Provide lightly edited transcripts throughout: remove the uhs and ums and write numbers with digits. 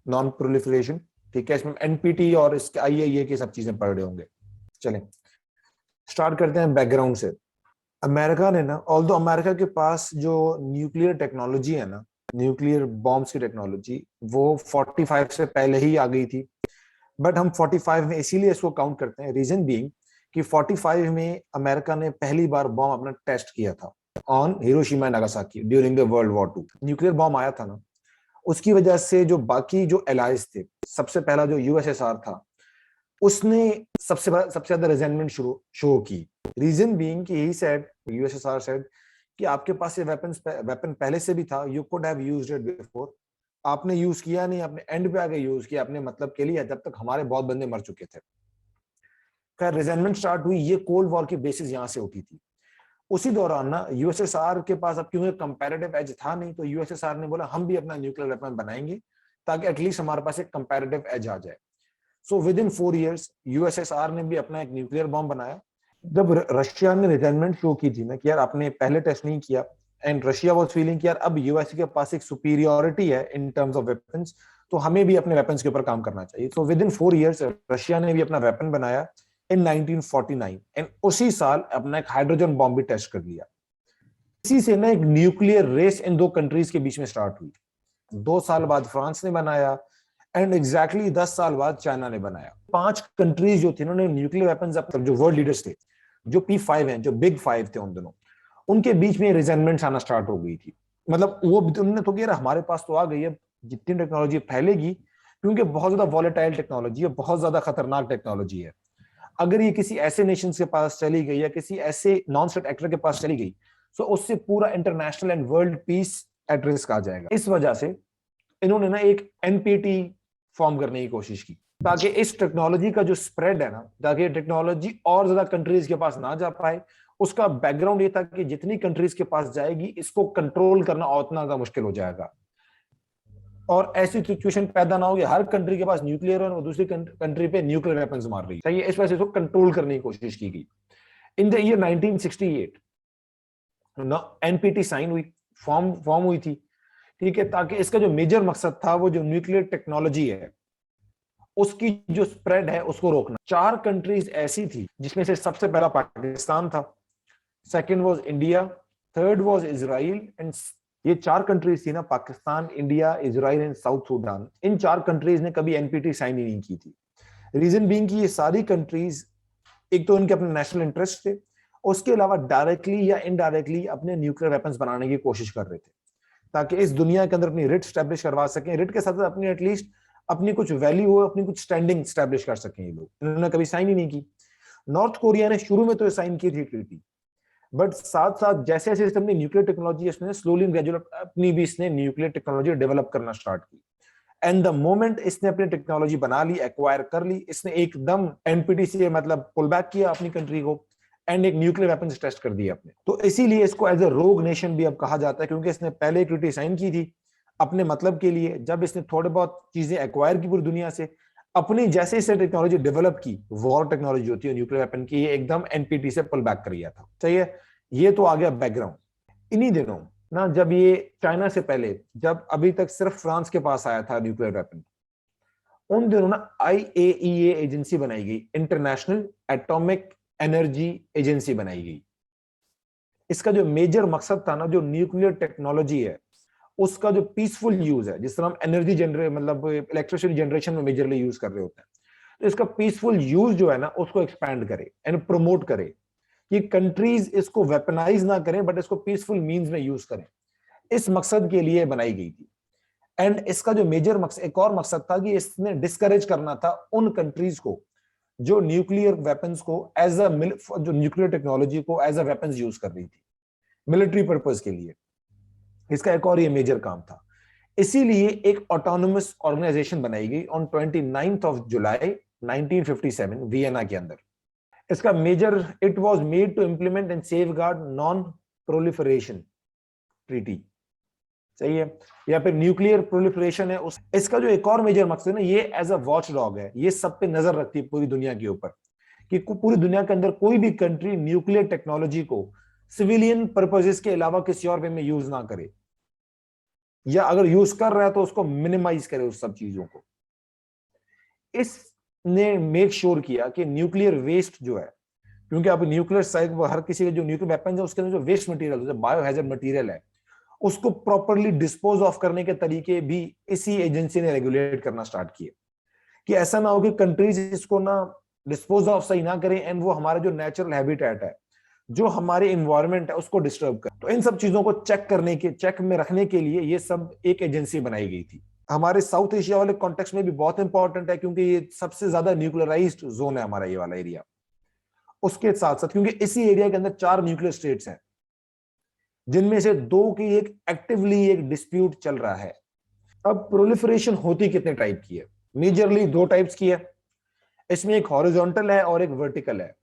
Non proliferation, ठीक है। इसमें एनपीटी और इसके आईएईए की सब चीजें पढ़ रहे होंगे। चलें स्टार्ट करते हैं बैकग्राउंड से। अमेरिका ने ना, ऑल्दो अमेरिका के पास जो न्यूक्लियर टेक्नोलॉजी है ना, न्यूक्लियर बॉम्ब्स की टेक्नोलॉजी, वो 45 से पहले ही आ गई थी। बट हम 45 में इसीलिए इसको काउंट करते हैं, रीजन बीइंग कि 45 में अमेरिका ने पहली बार बॉम्ब अपना टेस्ट किया था on Hiroshima and Nagasaki during the world war two. Nuclear bomb आया था ना, उसकी वजह से जो बाकी जो एलाइज थे, सबसे पहला जो यूएसएसआर था, उसने सबसे ज्यादा रिजेंटमेंट शो की। रीजन बीइंग कि ही सेड, यूएसएसआर सेड कि आपके पास ये वेपन पहले से भी था, you could have used it before, आपने यूज किया नहीं, आपने एंड पे आके यूज किया अपने मतलब के लिए, जब तक हमारे बहुत बंदे मर चुके थे। खैर रिजेंटमेंट स्टार्ट हुई, ये कोल्ड वॉर की बेसिस यहां से उठी थी। उसी दौरान ना यूएसएसआर के पास अब क्योंकि कंपैरेटिव एज था नहीं, तो यूएसएसआर ने बोला हम भी अपना न्यूक्लियर वेपन बनाएंगे ताकि एटलीस्ट हमारे पास एक कंपैरेटिव एज आ जाए। So with in 4 years USSR ने भी अपना एक न्यूक्लियर बॉम्ब बनाया। जब रशिया ने रिजेंटमेंट शो की थी ना कि यार आपने पहले टेस्ट नहीं किया, एंड रशिया वाज फीलिंग कि यार अब यूएस के पास एक सुपीरियोरिटी है इन टर्म्स ऑफ वेपन्स, तो हमें भी अपने वेपन्स के ऊपर काम करना चाहिए। So with in 4 years Russia ने भी अपना वेपन बनाया इन 1949, एंड उसी साल अपना एक हाइड्रोजन बॉम्ब भी टेस्ट कर लिया। इसी से ना एक न्यूक्लियर रेस इन दो कंट्रीज के बीच में स्टार्ट हुई। 2 साल बाद फ्रांस ने बनाया, एंड एग्जैक्टली 10 साल बाद चाइना ने बनाया। 5 कंट्रीज जो थे उन्होंने न्यूक्लियर वेपन्स, अब जो वर्ल्ड लीडर्स थे, जो P5 हैं, जो बिग 5 थे उन दोनों, उनके बीच में रिजेंटमेंट आना स्टार्ट हो गई थी। मतलब वो उन्होंने तो कहा हमारे पास तो आ गई है, जितनी टेक्नोलॉजी फैलेगी, क्योंकि बहुत ज्यादा वॉलेटाइल टेक्नोलॉजी है, बहुत ज्यादा खतरनाक टेक्नोलॉजी है, अगर ये किसी ऐसे नेशन के पास चली गई या किसी ऐसे नॉन स्टेट एक्टर के पास चली गई, तो उससे पूरा international and world peace at risk आ जाएगा। इस वजह से इन्होंने ना एक एनपीटी फॉर्म करने की कोशिश की, ताकि इस टेक्नोलॉजी का जो स्प्रेड है ना, ताकि टेक्नोलॉजी और ज्यादा कंट्रीज के पास ना जा पाए। उसका बैकग्राउंड ये था कि जितनी कंट्रीज के पास जाएगी, इसको कंट्रोल करना उतना ज्यादा मुश्किल हो जाएगा, और ऐसी सिचुएशन पैदा ना हो कि हर कंट्री के पास न्यूक्लियर है और दूसरी कंट्री पे न्यूक्लियर वेपन्स मार रही है। सही है, इस वजह से इसको कंट्रोल करने की कोशिश की गई। In the year 1968 NPT sign हुई, फॉर्म हुई थी, ठीक है, ताकि इसका जो मेजर मकसद था वो जो न्यूक्लियर टेक्नोलॉजी है उसकी जो स्प्रेड है उसको रोकना। 4 कंट्रीज ऐसी थी जिसमें से सबसे पहला पाकिस्तान था, second was India, third was Israel, and ये 4 कंट्रीज थी ना, Pakistan, India, Israel and south Sudan. In 4 countries ने कभी एनपीटी साइन ही नहीं की थी। रीजन बीइंग कि ये सारी कंट्रीज, एक तो उनके अपने नेशनल इंटरेस्ट थे, उसके अलावा डायरेक्टली या इनडायरेक्टली अपने न्यूक्लियर वेपन्स बनाने की कोशिश कर रहे थे, ताकि इस दुनिया के अंदर अपनी रिट स्टैब्लिश करवा सकें, रिट के साथ साथ अपनी एटलीस्ट अपनी कुछ वैल्यू हो, अपनी कुछ स्टैंडिंग स्टैब्लिश कर सकें। ये लोग, इन्होंने कभी साइन ही नहीं की। नॉर्थ कोरिया ने शुरू में तो साइन की थी ट्रीटी, बट साथ साथ जैसे जैसे इसने न्यूक्लियर टेक्नोलॉजी, इसने स्लोली ग्रेजुअली अपनी भी इसने न्यूक्लियर टेक्नोलॉजी डेवलप करना स्टार्ट की। एंड द मोमेंट इसने अपनी टेक्नोलॉजी बना ली, एक्वायर कर ली, इसने एकदम एनपीटी से मतलब पुल बैक किया अपनी कंट्री को, एंड एक न्यूक्लियर वेपन टेस्ट कर दिया अपने। तो इसीलिए इसको एज ए रोग नेशन भी अब कहा जाता है, क्योंकि इसने पहले ट्रीटी साइन की थी अपने मतलब के लिए। जब इसने थोड़े बहुत चीजें एक्वायर की पूरी दुनिया से, अपनी जैसे इसने टेक्नोलॉजी डेवलप की, वॉर टेक्नोलॉजी होती है न्यूक्लियर वेपन की, ये एकदम एनपीटी से पुल बैक कर लिया था। चाहिए, ये तो आ गया बैकग्राउंड। इन्हीं दिनों ना, जब ये चाइना से पहले, जब अभी तक सिर्फ फ्रांस के पास आया था न्यूक्लियर वेपन, उन दिनों ना आईएईए एजेंसी बनाई गई, इंटरनेशनल एटॉमिक एनर्जी एजेंसी बनाई गई। इसका जो मेजर मकसद था ना, जो न्यूक्लियर टेक्नोलॉजी है उसका जो पीसफुल यूज है, जिस तरह हम एनर्जी जनरेट मतलब इलेक्ट्रिसिटी जनरेशन में मेजरली यूज कर रहे होते हैं, तो इसका पीसफुल यूज जो है ना उसको एक्सपैंड करे एंड प्रमोट करे, कि कंट्रीज इसको वेपनाइज ना करें बट इसको पीसफुल मींस में यूज करें। इस मकसद के लिए बनाई गई थी। एंड इसका जो मेजर मकसद, एक और मकसद था कि इसने डिस्करेज करना था उन कंट्रीज को जो न्यूक्लियर वेपन्स को एज अ जो न्यूक्लियर टेक्नोलॉजी को एज अ वेपन्स यूज कर रही थी मिलिट्री पर्पस के लिए। इसका एक और ये मेजर काम था। इसीलिए एक ऑटोनोमस ऑर्गेनाइजेशन बनाई गई ऑन 29 जुलाई 1957 वियना के अंदर। इसका major, it was made to implement and safeguard non proliferation treaty. सही है, या फिर न्यूक्लियर प्रोलिफरेशन है उस। इसका जो एक और मेजर मकसद है ना, ये एज अ वॉच डॉग है, ये सब पे नजर रखती है पूरी दुनिया के ऊपर, कि पूरी दुनिया के अंदर कोई भी कंट्री न्यूक्लियर टेक्नोलॉजी को सिविलियन पर्पसेस के अलावा किसी और वे में यूज ना करे। या अगर यूज कर रहा है तो उसको मिनिमाइज करे उस सब चीजों को। इसने मेक श्योर किया कि न्यूक्लियर वेस्ट जो है, क्योंकि अब न्यूक्लियर साइड हर किसी के जो न्यूक्लियर वेपन है उसके अंदर जो वेस्ट मटेरियल जो बायोहैजर्ड मटेरियल है उसको प्रॉपरली डिस्पोज ऑफ करने के तरीके भी इसी एजेंसी ने रेगुलेट करना स्टार्ट किए, कि ऐसा ना हो कि कंट्रीज इसको ना डिस्पोज ऑफ सही ना करें एंड वो हमारा जो नेचुरल हैबिटेट है, जो हमारे इन्वायरमेंट है, उसको डिस्टर्ब कर। तो इन सब चीजों को चेक में रखने के लिए ये सब एक एजेंसी बनाई गई थी। हमारे साउथ एशिया वाले कॉन्टेक्स्ट में भी बहुत इंपॉर्टेंट है, क्योंकि ये सबसे ज्यादा न्यूक्लियराइज्ड जोन है हमारा ये वाला एरिया। उसके साथ साथ क्योंकि इसी एरिया के अंदर 4 न्यूक्लियर स्टेट्स हैं, जिनमें से 2 की एक एक्टिवली एक डिस्प्यूट चल रहा है। अब प्रोलिफरेशन होती कितने टाइप की है? मेजरली 2 टाइप्स की है। इसमें एक हॉरिजॉन्टल है और एक वर्टिकल है।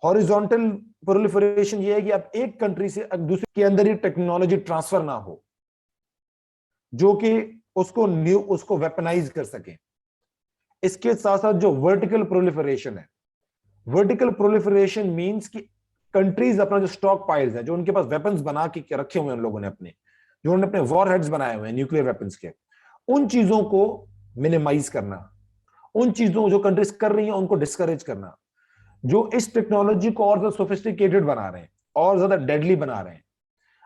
हॉरिजॉन्टल प्रोलिफरेशन ये है कि आप एक कंट्री से दूसरे के अंदर ही टेक्नोलॉजी ट्रांसफर ना हो, जो कि उसको वेपनाइज कर सके। इसके साथ साथ जो वर्टिकल प्रोलिफरेशन है, वर्टिकल प्रोलिफरेशन मींस कि कंट्रीज अपना जो स्टॉक पाइल्स है, जो उनके पास वेपन्स बना के रखे हुए हैं उन लोगों ने अपने, जो उन्होंने अपने वॉर हेड्स बनाए हुए हैं न्यूक्लियर वेपन्स के, उन चीजों को मिनिमाइज करना, उन चीजों जो कंट्रीज कर रही हैं उनको डिस्करेज करना, जो इस टेक्नोलॉजी को और ज्यादा सोफिस्टिकेटेड बना रहे हैं और ज्यादा डेडली बना रहे हैं,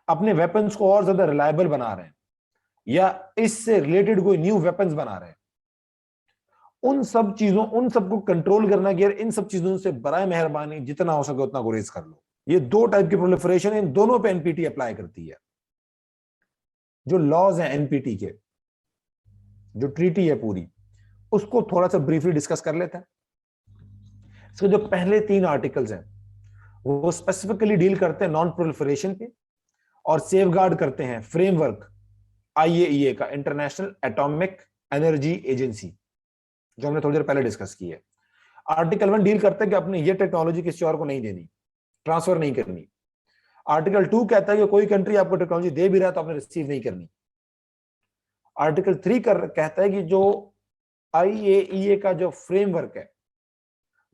अपने वेपन्स को और ज्यादा रिलायबल बना रहे हैं, या इससे रिलेटेड कोई न्यू वेपन्स बना रहे हैं, उन सबको कंट्रोल करना कि यार इन सब चीजों से बराए मेहरबानी जितना हो सके उतना गुरेज कर लो। ये 2 टाइप की प्रोलिफरेशन है, इन दोनों पे एनपीटी अप्लाई करती है। जो लॉज हैं एनपीटी के, जो ट्रीटी है पूरी, उसको थोड़ा सा ब्रीफली डिस्कस कर लेते हैं। इसके जो पहले 3 आर्टिकल्स हैं वो स्पेसिफिकली डील करते हैं नॉन प्रोलिफरेशन पे और सेफगार्ड करते हैं फ्रेमवर्क आईएईए का, इंटरनेशनल एटॉमिक एनर्जी एजेंसी, जो हमने थोड़ी देर पहले डिस्कस की है। आर्टिकल 1 डील करता है कि अपने ये टेक्नोलॉजी किसी और को नहीं देनी, ट्रांसफर नहीं करनी। आर्टिकल 2 कहता है कि कोई कंट्री आपको टेक्नोलॉजी दे भी रहा है तो आपने रिसीव नहीं करनी। आर्टिकल 3 कहता है कि जो आईएईए का जो फ्रेमवर्क है,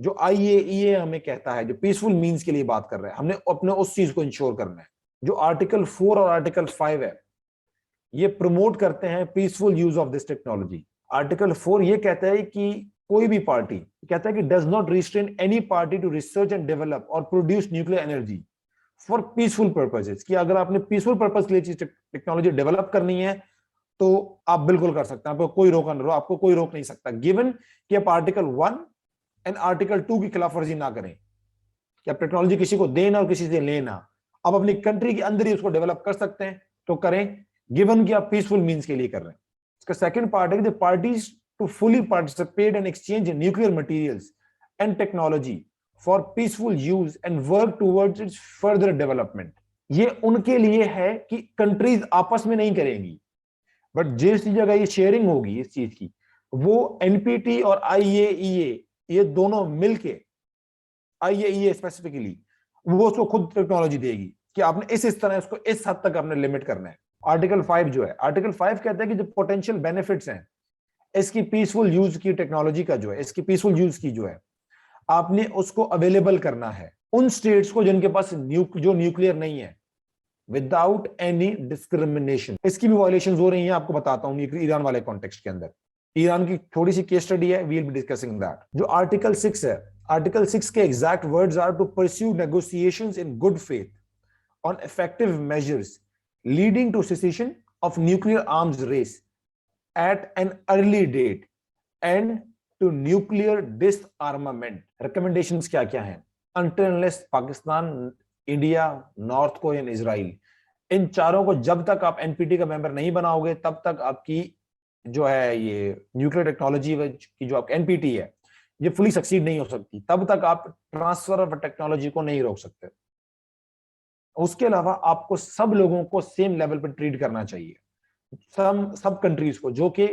जो आईएईए हमें कहता है, जो पीसफुल मीन्स के लिए बात कर रहे हैं, हमने अपने उस चीज को इंश्योर करना है। जो आर्टिकल 4 और आर्टिकल 5 है, ये प्रमोट करते हैं peaceful use of this technology. Article 4 ये कहता है कि कोई भी पार्टी, कहता है कि does not restrain any party to research and develop और produce nuclear energy for peaceful purposes, कि अगर आपने पीसफुल पर्पस के लिए टेक्नोलॉजी डेवलप करनी है तो आप बिल्कुल कर सकते हैं, आपको कोई रोक नहीं सकता, गिवन कि आप आर्टिकल 1 एंड आर्टिकल 2 की खिलाफवर्जी ना करें, कि आप टेक्नोलॉजी किसी को देना और किसी से लेना, आप अपनी कंट्री के अंदर ही उसको डेवलप कर सकते हैं तो करें, गिवन कि आप पीसफुल मीन्स के लिए कर रहे हैं। इसका सेकंड पार्ट है कि the parties to fully participate and exchange in nuclear materials and technology for peaceful use and work towards its further development. ये उनके लिए है कि कंट्रीज आपस में नहीं करेंगी, बट जिस जगह ये शेयरिंग होगी इस चीज की, वो एनपीटी और आईएईए ये दोनों मिलके, आईएईए स्पेसिफिकली वो उसको खुद टेक्नोलॉजी देगी कि आपने इस तरह इसको इस हद तक आपने लिमिट करना है। आर्टिकल 5 जो है, आर्टिकल 5 कहता है कि जो पोटेंशियल बेनिफिट्स हैं इसकी पीसफुल यूज की, टेक्नोलॉजी का जो है, इसकी पीसफुल यूज की जो है, आपने उसको अवेलेबल करना है उन स्टेट्स को जिनके पास जो न्यूक्लियर नहीं है, विदाउट एनी डिस्क्रिमिनेशन। इसकी भी वायलेशंस हो रही हैं, आपको बताता हूं ईरान वाले कॉन्टेक्स्ट के अंदर। ईरान की थोड़ी सी केस स्टडी है, we will be discussing that. जो आर्टिकल 6 है, आर्टिकल 6 के exact words are to pursue negotiations in good faith on effective measures leading to cessation of nuclear arms race at an early date and to nuclear disarmament. Recommendations क्या क्या हैं? Until unless Pakistan, India, North Korea, Israel, इन चारों को जब तक आप NPT का मेंबर नहीं बनाओगे तब तक आपकी जो है ये न्यूक्लियर टेक्नोलॉजी की जो आपकी एनपीटी है ये फुली सक्सीड नहीं हो सकती, तब तक आप ट्रांसफर ऑफ टेक्नोलॉजी को नहीं रोक सकते। उसके अलावा आपको सब लोगों को सेम लेवल पर ट्रीट करना चाहिए, सब कंट्रीज को जो कि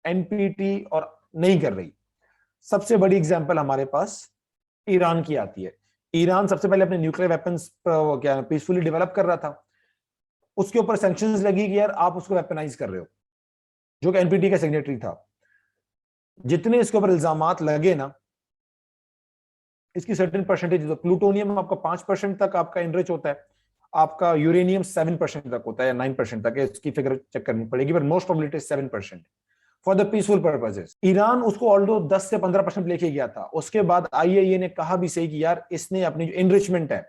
एनपीटी और नहीं कर रही। सबसे बड़ी एग्जांपल हमारे पास ईरान की आती है। ईरान सबसे पहले अपने न्यूक्लियर वेपन्स क्या पीसफुली डेवलप कर रहा था, उसके ऊपर सैंक्शंस लगी कि यार आप उसको वेपनाइज कर रहे हो, जो कि एनपीटी का सिग्नेटरी था। जितने इसके ऊपर इल्जामात लगे ना, इसकी सर्टेन परसेंटेज, प्लूटोनियम आपका 5% तक आपका इनरिच होता है, आपका यूरेनियम 7% तक होता है या 9% तक है, इसकी फिगर चेक करनी पड़ेगी, but most probability 7% for the peaceful purposes. Iran उसको ऑल्दो 10 से 15% लेके गया था। उसके बाद आईएईए ने कहा भी सही कि यार इसने अपनी जो इनरिचमेंट है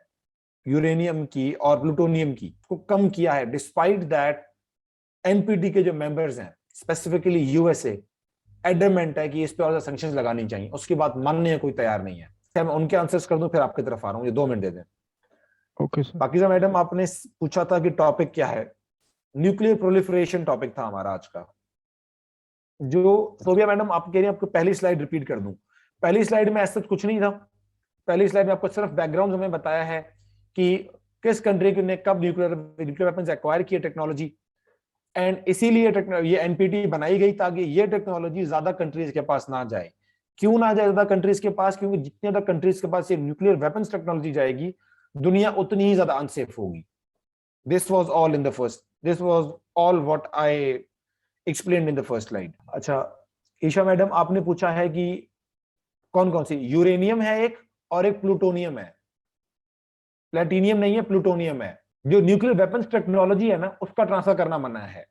यूरेनियम की और प्लूटोनियम की को कम किया है। डिस्पाइट दैट एनपीटी के जो मेंबर्स हैं स्पेसिफिकली यूएसए एडमेंट है कि इस पे और सैंक्शंस लगानी चाहिए। उसकी बात मानने कोई तैयार नहीं है। मैं उनके आंसर्स कर दूं फिर आपकी तरफ आ रहा हूं, ये 2 मिनट दे दें। Okay sir. पाकिजा मैडम आपने पूछा था कि टॉपिक क्या है, न्यूक्लियर प्रोलिफरेशन टॉपिक था हमारा आज का। जो सोबिया मैडम आप कह रही हैं आपको पहली स्लाइड रिपीट कर दूं। पहली स्लाइड में ऐसा कुछ नहीं था। पहली स्लाइड में आपको सिर्फ बैकग्राउंड हमें बताया है कि किस कंट्री ने कब न्यूक्लियर वेपन्स एक्वायर किए टेक्नोलॉजी, एंड इसीलिए ये एनपीटी बनाई गई ताकि ये टेक्नोलॉजी ज्यादा कंट्रीज के पास ना जाए। क्यों ना जाए ज्यादा कंट्रीज के पास? क्योंकि जितने ज्यादा कंट्रीज के पास ये न्यूक्लियर वेपन्स टेक्नोलॉजी जाएगी दुनिया उतनी ही ज्यादा अनसेफ होगी। This was all what I explained in the first slide. अच्छा ईशा मैडम आपने पूछा है कि कौन कौन सी, यूरेनियम है एक और एक प्लूटोनियम है, प्लेटिनियम नहीं है, प्लूटोनियम है। जो न्यूक्लियर वेपन्स टेक्नोलॉजी है ना उसका ट्रांसफर करना मना है।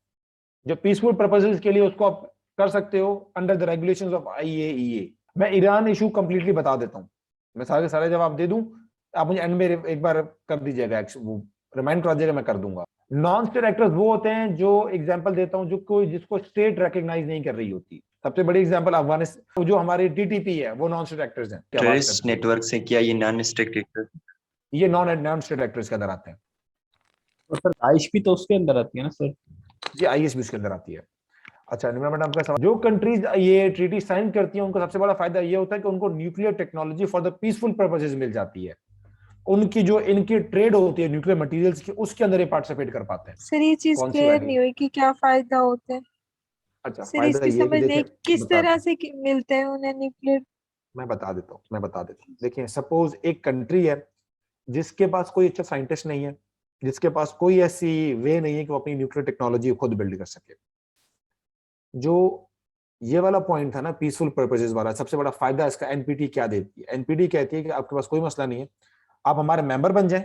जो पीसफुल पर्पसेस के लिए उसको आप कर सकते हो under the regulations of IAEA. मैं ईरान इशू कंप्लीटली बता देता हूं, मैं सारे सारे जवाब दे दूं, आप मुझे एंड में एक बार कर दीजिएगा, वो रिमाइंड करा दीजिएगा, मैं कर दूंगा। नॉन स्टेट एक्टर्स वो होते हैं, जो एग्जांपल देता हूं, जो कोई जिसको स्टेट रिकॉग्नाइज नहीं कर रही होती। सबसे बड़ी एग्जांपल अफगानिस्तान, जो हमारे टीटीपी है वो नॉन स्टेट एक्टर्स हैं। टेररिस्ट नेटवर्क से क्या ये नॉन स्टेट एक्टर? ये नॉन स्टेट एक्टर्स के अंदर आते हैं। तो सर दाइश भी तो उसके अंदर आती है ना सर? ये आईएस भी उसके अंदर आती है। अच्छा निम्रा मैडम आपका सवाल, जो कंट्रीज ये ट्रीटी साइन करती हैं उनका सबसे बड़ा फायदा ये होता है कि उनको nuclear technology for the peaceful purposes मिल जाती है। उनकी जो इनकी ट्रेड होती है न्यूक्लियर मटेरियल्स की, उसके अंदर ये पार्टिसिपेट कर पाते हैं। सर ये चीज कौन सी क्लियर वाली? नहीं हुई कि क्या फायदा होता है। अच्छा सर फायदा इसकी ये कि समझ नहीं देखिए किस तरह से मिलते हैं उन्हें न्यूक्लियर। मैं बता देता हूँ। देखिए सपोज एक कंट्री है जिसके पास कोई अच्छा साइंटिस्ट नहीं है, जिसके पास कोई ऐसी वे नहीं है कि वो अपनी न्यूक्लियर टेक्नोलॉजी खुद बिल्ड कर सके। जो ये वाला पॉइंट था ना पीसफुल पर्पसेस वाला, सबसे बड़ा फायदा इसका एनपीटी क्या देती है। एनपीटी कहती है कि आपके पास कोई मसला नहीं है, आप हमारे मेंबर बन जाएं।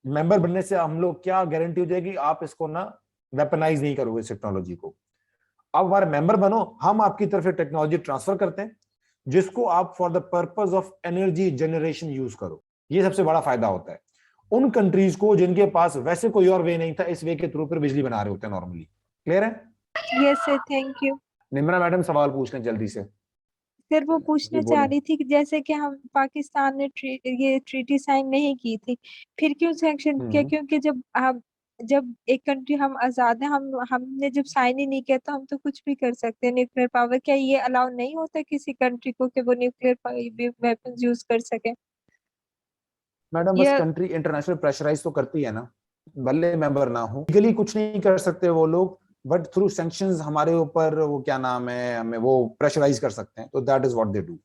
मेंबर बनने से हम लोग क्या गारंटी हो जाएगी, आप इसको ना वेपनाइज नहीं करोगे इस टेक्नोलॉजी को। आप हमारे मेंबर बनो, हम आपकी तरफ से टेक्नोलॉजी ट्रांसफर करते हैं जिसको आप for the purpose of energy generation use करो। ये सबसे बड़ा फायदा होता है उन कंट्रीज को जिनके पास वैसे कोई और वे नहीं था, इस वे के थ्रू पर बिजली बना रहे होते हैं नॉर्मली। क्लियर है? Yes sir, thank you. Nimra madam सवाल पूछ लें जल्दी से। सर वो पूछना जी, चाह बोलें। रही थी कि जैसे कि हम पाकिस्तान ने ये ट्रीटी साइन नहीं की थी, फिर क्यों सैंक्शन किया? क्योंकि जब एक कंट्री हम आजाद है, हमने जब साइन ही नहीं किया तो हम तो कुछ भी कर सकते हैं न्यूक्लियर पावर। क्या ये अलाउ नहीं होता किसी कंट्री को कि वो न्यूक्लियर वेपन्स यूज कर सके? मैडम बस या कंट्री इंटरनेशनल प्रेशराइज तो करती है ना, भले मेंबर ना हो, लीगली कुछ नहीं कर सकते वो लोग, बट थ्रू सैंक्शंस हमारे ऊपर वो क्या नाम है, हमें वो प्रेशराइज कर सकते हैं, तो that is what they do.